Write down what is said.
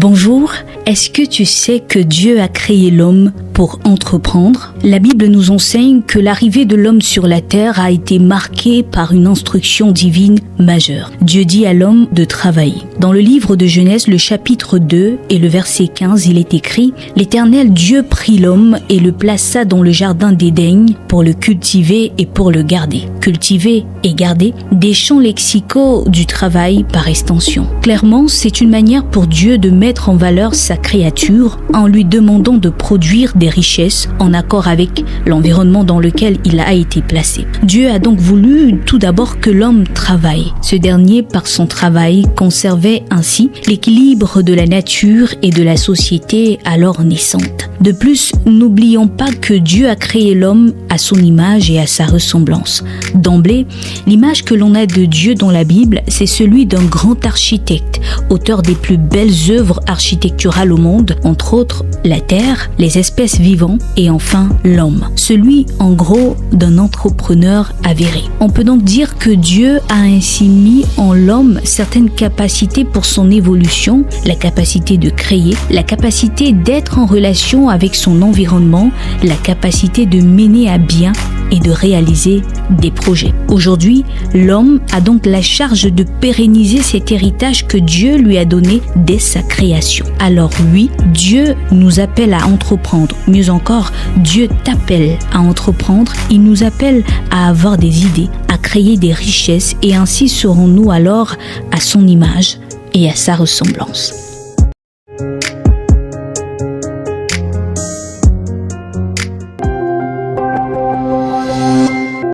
Bonjour, est-ce que tu sais que Dieu a créé l'homme pour entreprendre? La Bible nous enseigne que l'arrivée de l'homme sur la terre a été marquée par une instruction divine majeure. Dieu dit à l'homme de travailler. Dans le livre de Genèse, le chapitre 2 et le verset 15, il est écrit « L'Éternel Dieu prit l'homme et le plaça dans le jardin d'Éden pour le cultiver et pour le garder. » Cultiver et garder, des champs lexicaux du travail par extension. Clairement, c'est une manière pour Dieu de mettre en valeur sa créature en lui demandant de produire des richesses en accord avec l'environnement dans lequel il a été placé. Dieu a donc voulu tout d'abord que l'homme travaille. Ce dernier, par son travail, conservait ainsi l'équilibre de la nature et de la société alors naissante. De plus, n'oublions pas que Dieu a créé l'homme à son image et à sa ressemblance. D'emblée, l'image que l'on a de Dieu dans la Bible, c'est celui d'un grand architecte, auteur des plus belles œuvres architecturales au monde, entre autres la terre, les espèces vivantes et enfin l'homme. Celui, en gros, d'un entrepreneur avéré. On peut donc dire que Dieu a ainsi mis en l'homme certaines capacités pour son évolution, la capacité de créer, la capacité d'être en relation avec son environnement, la capacité de mener à bien et de réaliser des projets. Aujourd'hui, l'homme a donc la charge de pérenniser cet héritage que Dieu lui a donné dès sa création. Alors oui, Dieu nous appelle à entreprendre. Mieux encore, Dieu t'appelle à entreprendre. Il nous appelle à avoir des idées, à créer des richesses et ainsi serons-nous alors à son image et à sa ressemblance.